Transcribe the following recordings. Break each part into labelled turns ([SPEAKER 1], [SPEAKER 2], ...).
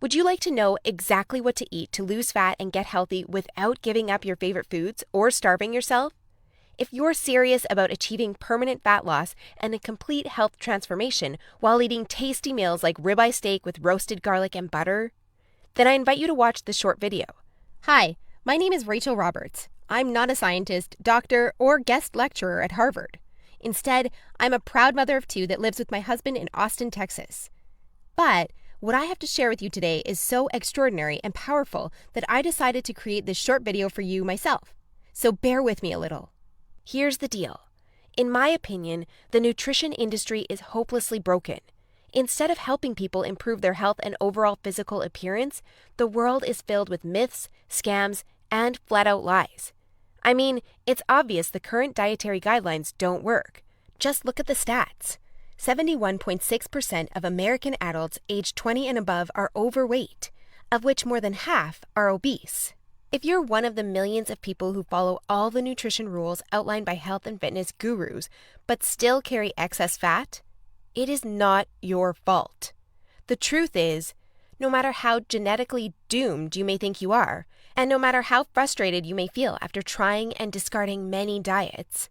[SPEAKER 1] Would you like to know exactly what to eat to lose fat and get healthy without giving up your favorite foods or starving yourself? If you're serious about achieving permanent fat loss and a complete health transformation while eating tasty meals like ribeye steak with roasted garlic and butter, then I invite you to watch this short video. Hi, my name is Rachel Roberts. I'm not a scientist, doctor, or guest lecturer at Harvard. Instead, I'm a proud mother of two that lives with my husband in Austin, Texas. But what I have to share with you today is so extraordinary and powerful that I decided to create this short video for you myself. So bear with me a little. Here's the deal. In my opinion, the nutrition industry is hopelessly broken. Instead of helping people improve their health and overall physical appearance, the world is filled with myths, scams, and flat-out lies. I mean, it's obvious the current dietary guidelines don't work. Just look at the stats. 71.6% of American adults aged 20 and above are overweight, of which more than half are obese. If you're one of the millions of people who follow all the nutrition rules outlined by health and fitness gurus, but still carry excess fat, it is not your fault. The truth is, no matter how genetically doomed you may think you are, and no matter how frustrated you may feel after trying and discarding many diets,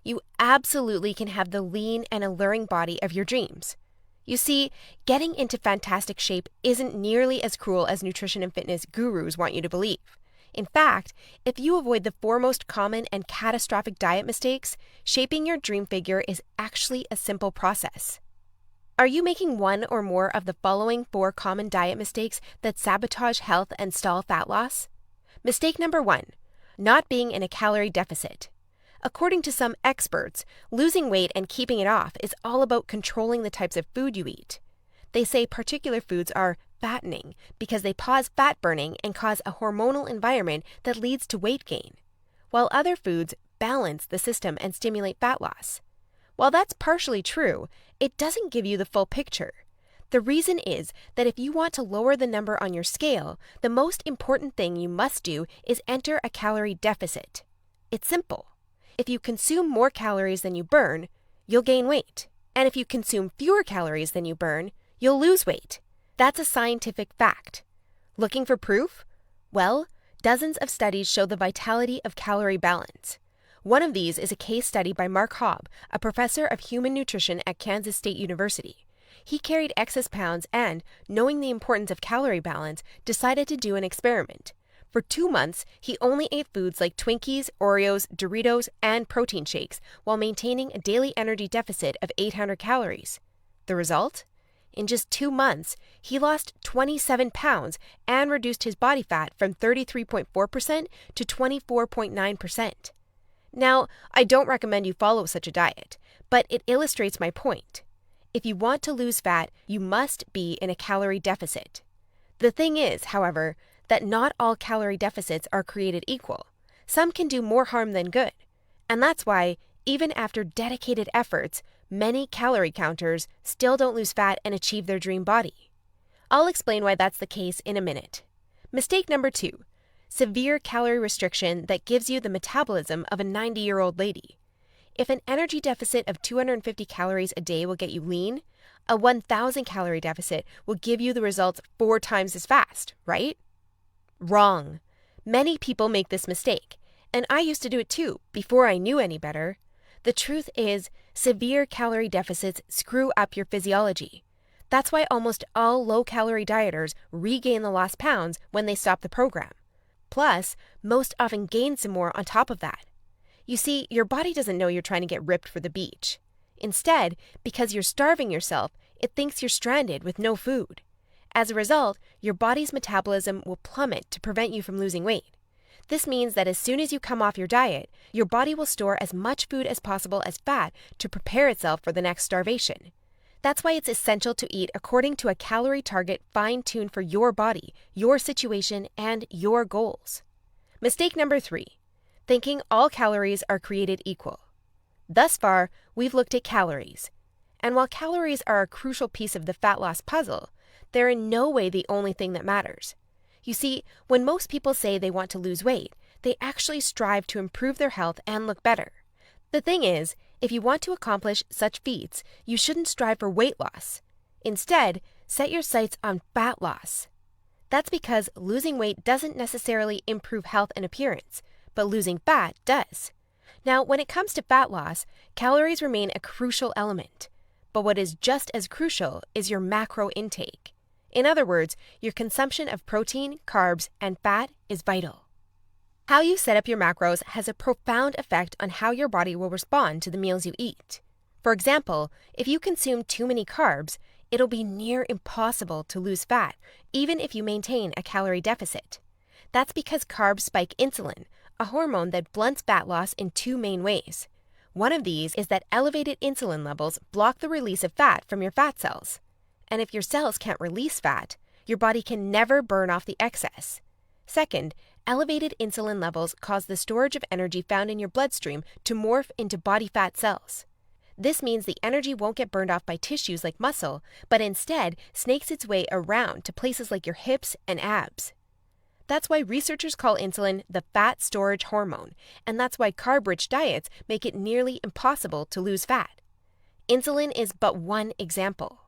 [SPEAKER 1] you absolutely can have the lean and alluring body of your dreams. You see, getting into fantastic shape isn't nearly as cruel as nutrition and fitness gurus want you to believe. In fact, if you avoid the four most common and catastrophic diet mistakes, shaping your dream figure is actually a simple process. Are you making one or more of the following 4 common diet mistakes that sabotage health and stall fat loss? Mistake number 1, not being in a calorie deficit. According to some experts, losing weight and keeping it off is all about controlling the types of food you eat. They say particular foods are fattening because they pause fat burning and cause a hormonal environment that leads to weight gain, while other foods balance the system and stimulate fat loss. While that's partially true, it doesn't give you the full picture. The reason is that if you want to lower the number on your scale, the most important thing you must do is enter a calorie deficit. It's simple. If you consume more calories than you burn, you'll gain weight. And if you consume fewer calories than you burn, you'll lose weight. That's a scientific fact. Looking for proof? Well, dozens of studies show the vitality of calorie balance. One of these is a case study by Mark Hobb, a professor of human nutrition at Kansas State University. He carried excess pounds and, knowing the importance of calorie balance, decided to do an experiment. For 2 months, he only ate foods like Twinkies, Oreos, Doritos, and protein shakes while maintaining a daily energy deficit of 800 calories. The result? In just 2 months, he lost 27 pounds and reduced his body fat from 33.4% to 24.9%. Now, I don't recommend you follow such a diet, but it illustrates my point. If you want to lose fat, you must be in a calorie deficit. The thing is, however, that not all calorie deficits are created equal. Some can do more harm than good. And that's why, even after dedicated efforts, many calorie counters still don't lose fat and achieve their dream body. I'll explain why that's the case in a minute. Mistake number 2, severe calorie restriction that gives you the metabolism of a 90-year-old lady. If an energy deficit of 250 calories a day will get you lean, a 1,000 calorie deficit will give you the results 4 times as fast, right? Wrong. Many people make this mistake, and I used to do it too, before I knew any better. The truth is, severe calorie deficits screw up your physiology. That's why almost all low-calorie dieters regain the lost pounds when they stop the program. Plus, most often gain some more on top of that. You see, your body doesn't know you're trying to get ripped for the beach. Instead, because you're starving yourself, it thinks you're stranded with no food. As a result, your body's metabolism will plummet to prevent you from losing weight. This means that as soon as you come off your diet, your body will store as much food as possible as fat to prepare itself for the next starvation. That's why it's essential to eat according to a calorie target fine-tuned for your body, your situation, and your goals. Mistake number 3, thinking all calories are created equal. Thus far, we've looked at calories. And while calories are a crucial piece of the fat loss puzzle, they're in no way the only thing that matters. You see, when most people say they want to lose weight, they actually strive to improve their health and look better. The thing is, if you want to accomplish such feats, you shouldn't strive for weight loss. Instead, set your sights on fat loss. That's because losing weight doesn't necessarily improve health and appearance, but losing fat does. Now, when it comes to fat loss, calories remain a crucial element. But what is just as crucial is your macro intake. In other words, your consumption of protein, carbs, and fat is vital. How you set up your macros has a profound effect on how your body will respond to the meals you eat. For example, if you consume too many carbs, it'll be near impossible to lose fat, even if you maintain a calorie deficit. That's because carbs spike insulin, a hormone that blunts fat loss in two main ways. One of these is that elevated insulin levels block the release of fat from your fat cells. And if your cells can't release fat, your body can never burn off the excess. Second, elevated insulin levels cause the storage of energy found in your bloodstream to morph into body fat cells. This means the energy won't get burned off by tissues like muscle, but instead snakes its way around to places like your hips and abs. That's why researchers call insulin the fat storage hormone, and that's why carb-rich diets make it nearly impossible to lose fat. Insulin is but one example.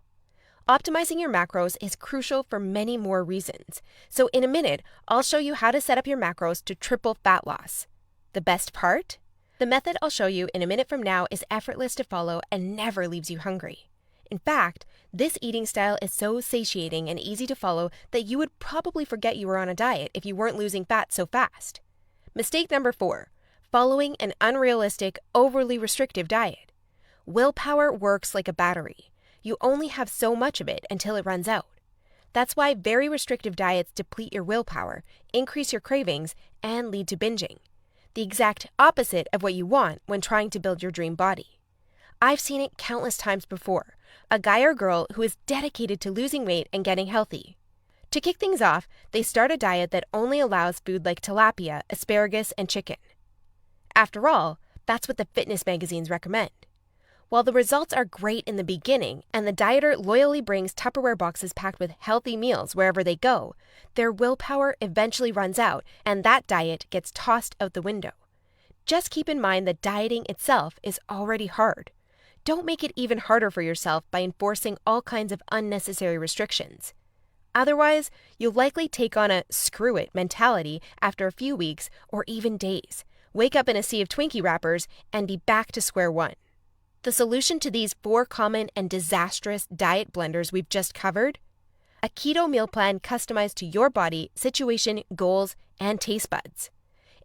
[SPEAKER 1] Optimizing your macros is crucial for many more reasons. So in a minute, I'll show you how to set up your macros to triple fat loss. The best part? The method I'll show you in a minute from now is effortless to follow and never leaves you hungry. In fact, this eating style is so satiating and easy to follow that you would probably forget you were on a diet if you weren't losing fat so fast. Mistake number 4, following an unrealistic, overly restrictive diet. Willpower works like a battery. You only have so much of it until it runs out. That's why very restrictive diets deplete your willpower, increase your cravings, and lead to binging. The exact opposite of what you want when trying to build your dream body. I've seen it countless times before. A guy or girl who is dedicated to losing weight and getting healthy. To kick things off, they start a diet that only allows food like tilapia, asparagus, and chicken. After all, that's what the fitness magazines recommend. While the results are great in the beginning, and the dieter loyally brings Tupperware boxes packed with healthy meals wherever they go, their willpower eventually runs out, and that diet gets tossed out the window. Just keep in mind that dieting itself is already hard. Don't make it even harder for yourself by enforcing all kinds of unnecessary restrictions. Otherwise, you'll likely take on a screw it mentality after a few weeks or even days, wake up in a sea of Twinkie wrappers, and be back to square one. The solution to these 4 common and disastrous diet blunders we've just covered? A keto meal plan customized to your body, situation, goals, and taste buds.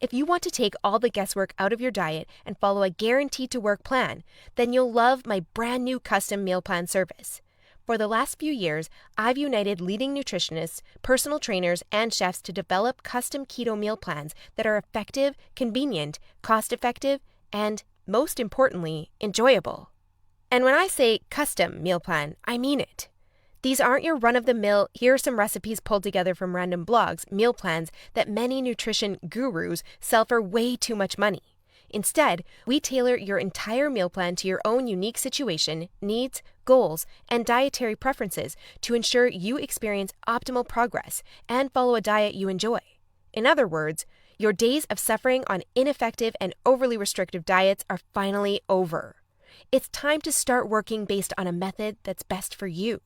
[SPEAKER 1] If you want to take all the guesswork out of your diet and follow a guaranteed-to-work plan, then you'll love my brand new custom meal plan service. For the last few years, I've united leading nutritionists, personal trainers, and chefs to develop custom keto meal plans that are effective, convenient, cost-effective, and, most importantly, enjoyable. And when I say custom meal plan, I mean it. These aren't your run-of-the-mill, here are some recipes pulled together from random blogs, meal plans that many nutrition gurus sell for way too much money. Instead, we tailor your entire meal plan to your own unique situation, needs, goals, and dietary preferences to ensure you experience optimal progress and follow a diet you enjoy. In other words, your days of suffering on ineffective and overly restrictive diets are finally over. It's time to start working based on a method that's best for you.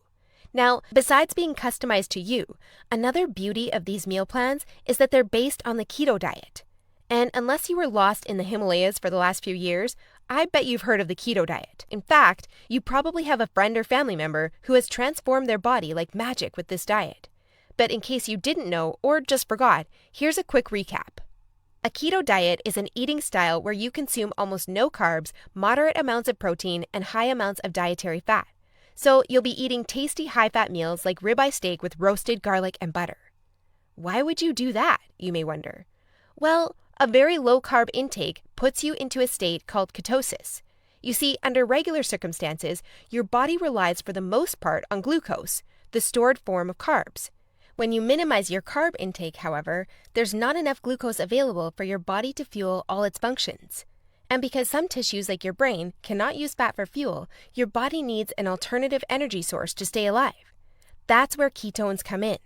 [SPEAKER 1] Now, besides being customized to you, another beauty of these meal plans is that they're based on the keto diet. And unless you were lost in the Himalayas for the last few years, I bet you've heard of the keto diet. In fact, you probably have a friend or family member who has transformed their body like magic with this diet. But in case you didn't know or just forgot, here's a quick recap. A keto diet is an eating style where you consume almost no carbs, moderate amounts of protein, and high amounts of dietary fat. So you'll be eating tasty high-fat meals like ribeye steak with roasted garlic and butter. Why would you do that, you may wonder? Well, a very low-carb intake puts you into a state called ketosis. You see, under regular circumstances, your body relies for the most part on glucose, the stored form of carbs. When you minimize your carb intake, however, there's not enough glucose available for your body to fuel all its functions. And because some tissues like your brain cannot use fat for fuel, your body needs an alternative energy source to stay alive. That's where ketones come in.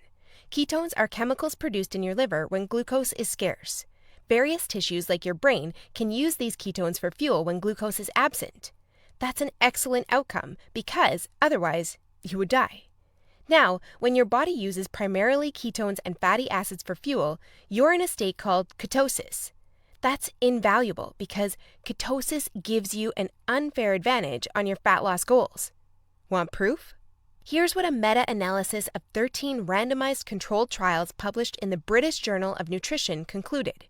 [SPEAKER 1] Ketones are chemicals produced in your liver when glucose is scarce. Various tissues like your brain can use these ketones for fuel when glucose is absent. That's an excellent outcome because otherwise you would die. Now, when your body uses primarily ketones and fatty acids for fuel, you're in a state called ketosis. That's invaluable because ketosis gives you an unfair advantage on your fat loss goals. Want proof? Here's what a meta-analysis of 13 randomized controlled trials published in the British Journal of Nutrition concluded.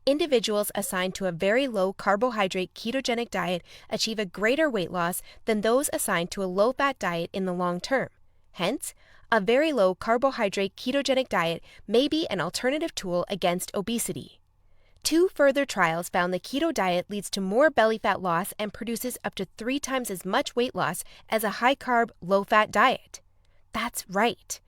[SPEAKER 1] Individuals assigned to a very low carbohydrate ketogenic diet achieve a greater weight loss than those assigned to a low-fat diet in the long term. Hence, a very low carbohydrate ketogenic diet may be an alternative tool against obesity. 2 further trials found the keto diet leads to more belly fat loss and produces up to 3 times as much weight loss as a high-carb, low-fat diet. That's right.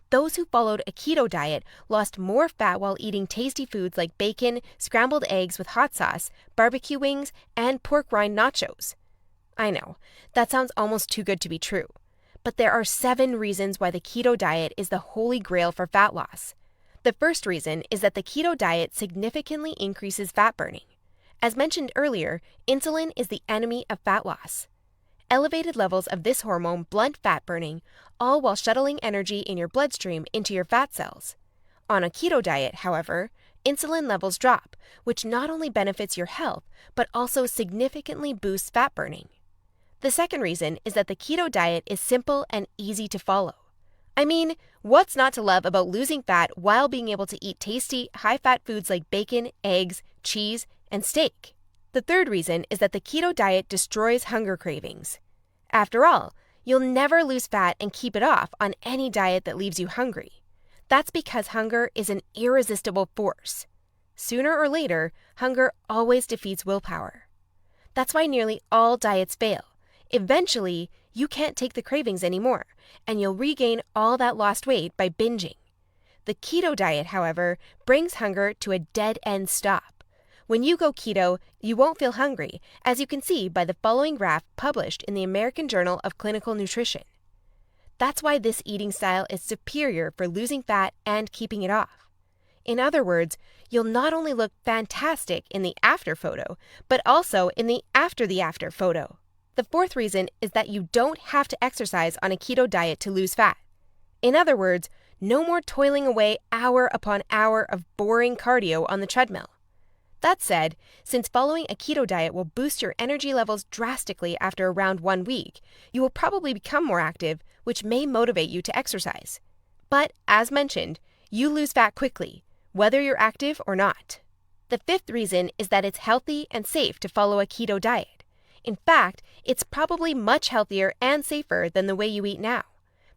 [SPEAKER 1] Those who followed a keto diet lost more fat while eating tasty foods like bacon, scrambled eggs with hot sauce, barbecue wings, and pork rind nachos. I know, that sounds almost too good to be true. But there are 7 reasons why the keto diet is the holy grail for fat loss. The first reason is that the keto diet significantly increases fat burning. As mentioned earlier, insulin is the enemy of fat loss. Elevated levels of this hormone blunt fat burning, all while shuttling energy in your bloodstream into your fat cells. On a keto diet, however, insulin levels drop, which not only benefits your health, but also significantly boosts fat burning. The second reason is that the keto diet is simple and easy to follow. I mean, what's not to love about losing fat while being able to eat tasty, high-fat foods like bacon, eggs, cheese, and steak? The third reason is that the keto diet destroys hunger cravings. After all, you'll never lose fat and keep it off on any diet that leaves you hungry. That's because hunger is an irresistible force. Sooner or later, hunger always defeats willpower. That's why nearly all diets fail. Eventually, you can't take the cravings anymore, and you'll regain all that lost weight by binging. The keto diet, however, brings hunger to a dead-end stop. When you go keto, you won't feel hungry, as you can see by the following graph published in the American Journal of Clinical Nutrition. That's why this eating style is superior for losing fat and keeping it off. In other words, you'll not only look fantastic in the after photo, but also in the after photo. The fourth reason is that you don't have to exercise on a keto diet to lose fat. In other words, no more toiling away hour upon hour of boring cardio on the treadmill. That said, since following a keto diet will boost your energy levels drastically after around 1 week, you will probably become more active, which may motivate you to exercise. But, as mentioned, you lose fat quickly, whether you're active or not. The fifth reason is that it's healthy and safe to follow a keto diet. In fact, it's probably much healthier and safer than the way you eat now.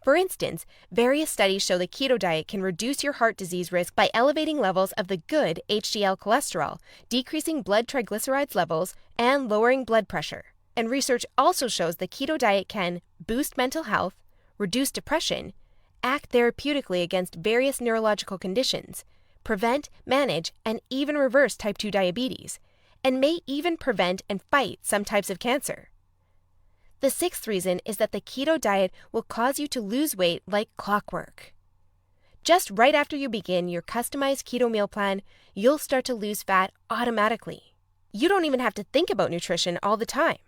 [SPEAKER 1] For instance, various studies show the keto diet can reduce your heart disease risk by elevating levels of the good HDL cholesterol, decreasing blood triglycerides levels, and lowering blood pressure. And research also shows the keto diet can boost mental health, reduce depression, act therapeutically against various neurological conditions, prevent, manage, and even reverse type 2 diabetes, and may even prevent and fight some types of cancer. The sixth reason is that the keto diet will cause you to lose weight like clockwork. Just right after you begin your customized keto meal plan, you'll start to lose fat automatically. You don't even have to think about nutrition all the time.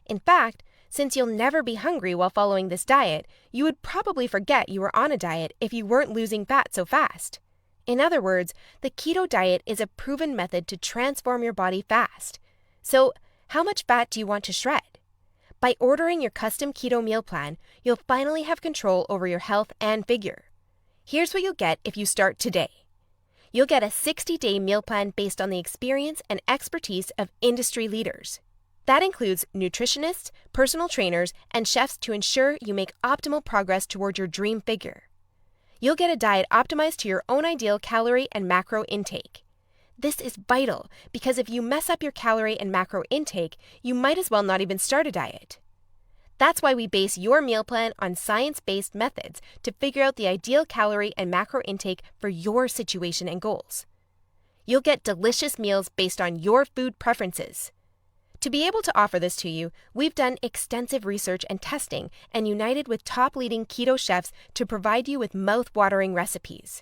[SPEAKER 1] In fact, since you'll never be hungry while following this diet, you would probably forget you were on a diet if you weren't losing fat so fast. In other words, the keto diet is a proven method to transform your body fast. So, how much fat do you want to shred? By ordering your custom keto meal plan, you'll finally have control over your health and figure. Here's what you'll get if you start today. You'll get a 60-day meal plan based on the experience and expertise of industry leaders. That includes nutritionists, personal trainers, and chefs to ensure you make optimal progress toward your dream figure. You'll get a diet optimized to your own ideal calorie and macro intake. This is vital because if you mess up your calorie and macro intake, you might as well not even start a diet. That's why we base your meal plan on science-based methods to figure out the ideal calorie and macro intake for your situation and goals. You'll get delicious meals based on your food preferences. To be able to offer this to you, we've done extensive research and testing and united with top leading keto chefs to provide you with mouth-watering recipes.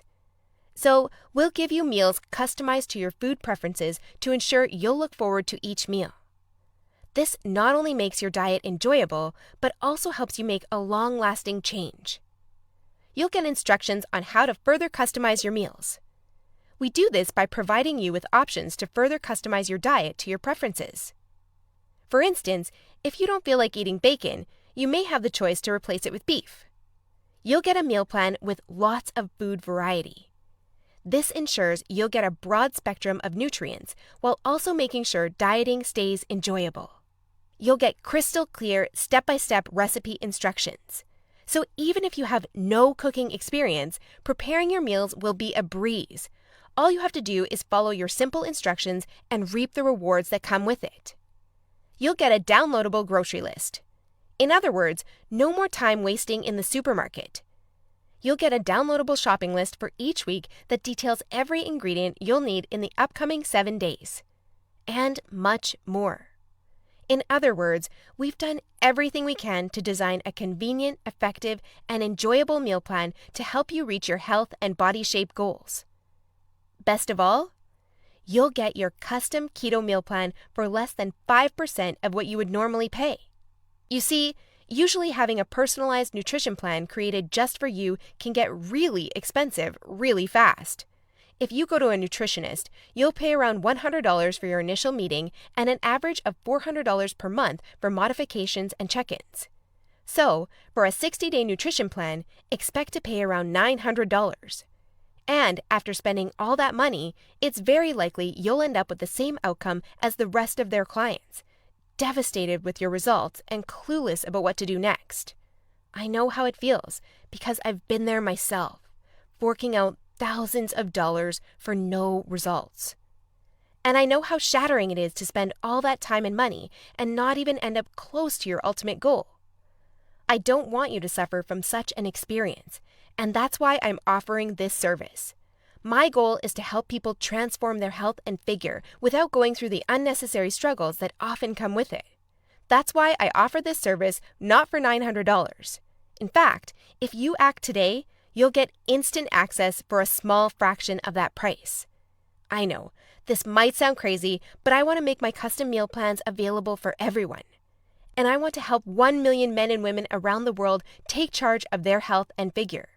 [SPEAKER 1] So, we'll give you meals customized to your food preferences to ensure you'll look forward to each meal. This not only makes your diet enjoyable, but also helps you make a long-lasting change. you'll get instructions on how to further customize your meals. We do this by providing you with options to further customize your diet to your preferences. For instance, if you don't feel like eating bacon, you may have the choice to replace it with beef. You'll get a meal plan with lots of food variety. This ensures you'll get a broad spectrum of nutrients while also making sure dieting stays enjoyable. You'll get crystal clear step-by-step recipe instructions. So even if you have no cooking experience, preparing your meals will be a breeze. All you have to do is follow your simple instructions and reap the rewards that come with it. You'll get a downloadable grocery list. In other words, no more time wasting in the supermarket. You'll get a downloadable shopping list for each week that details every ingredient you'll need in the upcoming 7 days. And much more. In other words, we've done everything we can to design a convenient, effective, and enjoyable meal plan to help you reach your health and body shape goals. Best of all, you'll get your custom keto meal plan for less than 5% of what you would normally pay. You see, usually having a personalized nutrition plan created just for you can get really expensive really fast. If you go to a nutritionist, you'll pay around $100 for your initial meeting and an average of $400 per month for modifications and check-ins. So, for a 60-day nutrition plan, expect to pay around $900. And after spending all that money, it's very likely you'll end up with the same outcome as the rest of their clients, devastated with your results and clueless about what to do next. I know how it feels because I've been there myself, forking out thousands of dollars for no results. And I know how shattering it is to spend all that time and money and not even end up close to your ultimate goal. I don't want you to suffer from such an experience, and that's why I'm offering this service. My goal is to help people transform their health and figure without going through the unnecessary struggles that often come with it. That's why I offer this service not for $900. In fact, if you act today, you'll get instant access for a small fraction of that price. I know, this might sound crazy, but I want to make my custom meal plans available for everyone. And I want to help 1 million men and women around the world take charge of their health and figure.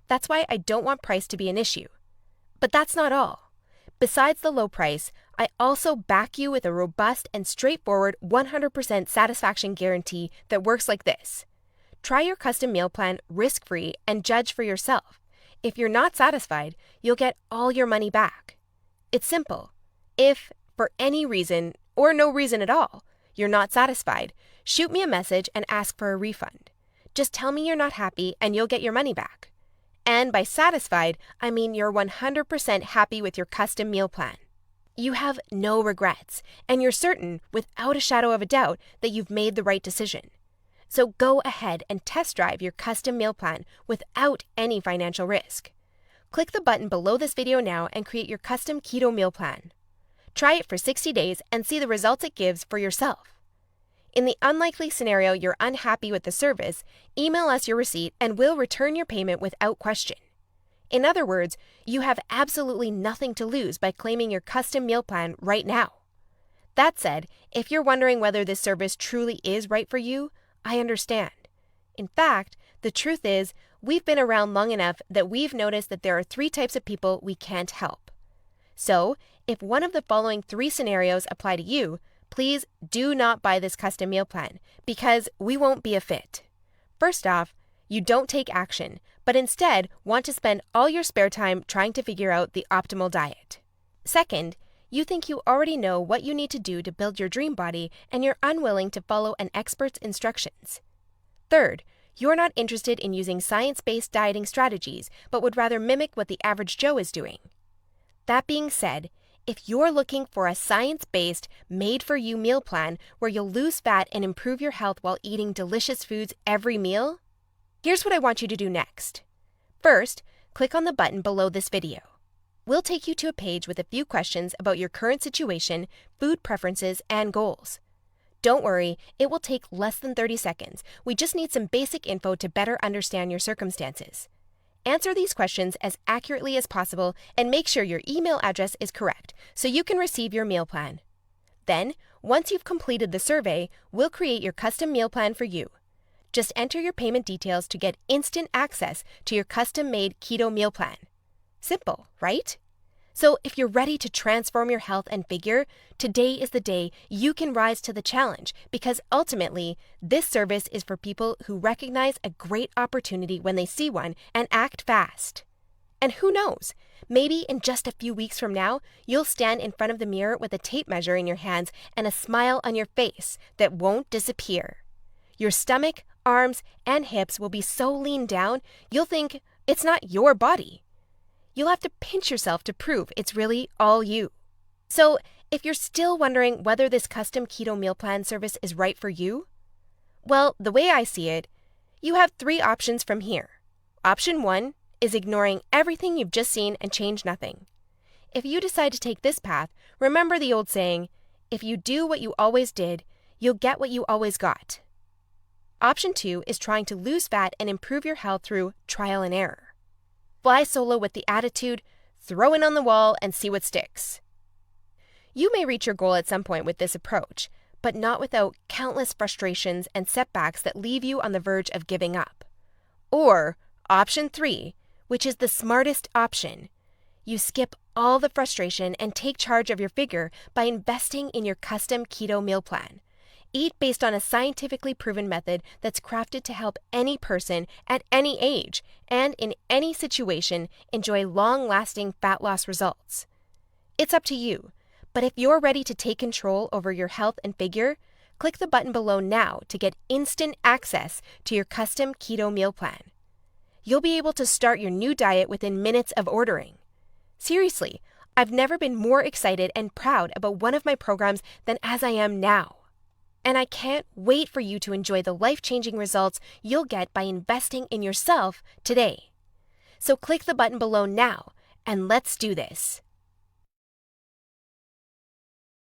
[SPEAKER 1] That's why I don't want price to be an issue. But that's not all. Besides the low price, I also back you with a robust and straightforward 100% satisfaction guarantee that works like this. Try your custom meal plan risk-free and judge for yourself. If you're not satisfied, you'll get all your money back. It's simple. If, for any reason, or no reason at all, you're not satisfied, shoot me a message and ask for a refund. Just tell me you're not happy and you'll get your money back. And by satisfied, I mean you're 100% happy with your custom meal plan. You have no regrets, and you're certain, without a shadow of a doubt, that you've made the right decision. So go ahead and test drive your custom meal plan without any financial risk. Click the button below this video now and create your custom keto meal plan. Try it for 60 days and see the results it gives for yourself. In the unlikely scenario you're unhappy with the service, email us your receipt and we'll return your payment without question. In other words, you have absolutely nothing to lose by claiming your custom meal plan right now. That said, if you're wondering whether this service truly is right for you, I understand. In fact, the truth is, we've been around long enough that we've noticed that there are 3 types of people we can't help. So, if one of the following 3 scenarios apply to you, please do not buy this custom meal plan, because we won't be a fit. First off, you don't take action, but instead want to spend all your spare time trying to figure out the optimal diet. Second, you think you already know what you need to do to build your dream body and you're unwilling to follow an expert's instructions. Third, you're not interested in using science-based dieting strategies, but would rather mimic what the average Joe is doing. That being said, if you're looking for a science-based, made-for-you meal plan where you'll lose fat and improve your health while eating delicious foods every meal, here's what I want you to do next. First, click on the button below this video. We'll take you to a page with a few questions about your current situation, food preferences, and goals. Don't worry, it will take less than 30 seconds. We just need some basic info to better understand your circumstances. Answer these questions as accurately as possible and make sure your email address is correct so you can receive your meal plan. Then, once you've completed the survey, we'll create your custom meal plan for you. Just enter your payment details to get instant access to your custom-made keto meal plan. Simple, right? So if you're ready to transform your health and figure, today is the day you can rise to the challenge, because ultimately, this service is for people who recognize a great opportunity when they see one and act fast. And who knows, maybe in just a few weeks from now, you'll stand in front of the mirror with a tape measure in your hands and a smile on your face that won't disappear. Your stomach, arms, and hips will be so lean down, you'll think it's not your body. You'll have to pinch yourself to prove it's really all you. So, if you're still wondering whether this custom keto meal plan service is right for you, well, the way I see it, you have 3 options from here. Option 1 is ignoring everything you've just seen and change nothing. If you decide to take this path, remember the old saying, if you do what you always did, you'll get what you always got. Option 2 is trying to lose fat and improve your health through trial and error. Fly solo with the attitude, throw it on the wall and see what sticks. You may reach your goal at some point with this approach, but not without countless frustrations and setbacks that leave you on the verge of giving up. Or option 3, which is the smartest option. You skip all the frustration and take charge of your figure by investing in your custom keto meal plan. Eat based on a scientifically proven method that's crafted to help any person at any age and in any situation enjoy long-lasting fat loss results. It's up to you, but if you're ready to take control over your health and figure, click the button below now to get instant access to your custom keto meal plan. You'll be able to start your new diet within minutes of ordering. Seriously, I've never been more excited and proud about one of my programs than as I am now. And I can't wait for you to enjoy the life-changing results you'll get by investing in yourself today. So click the button below now, and let's do this.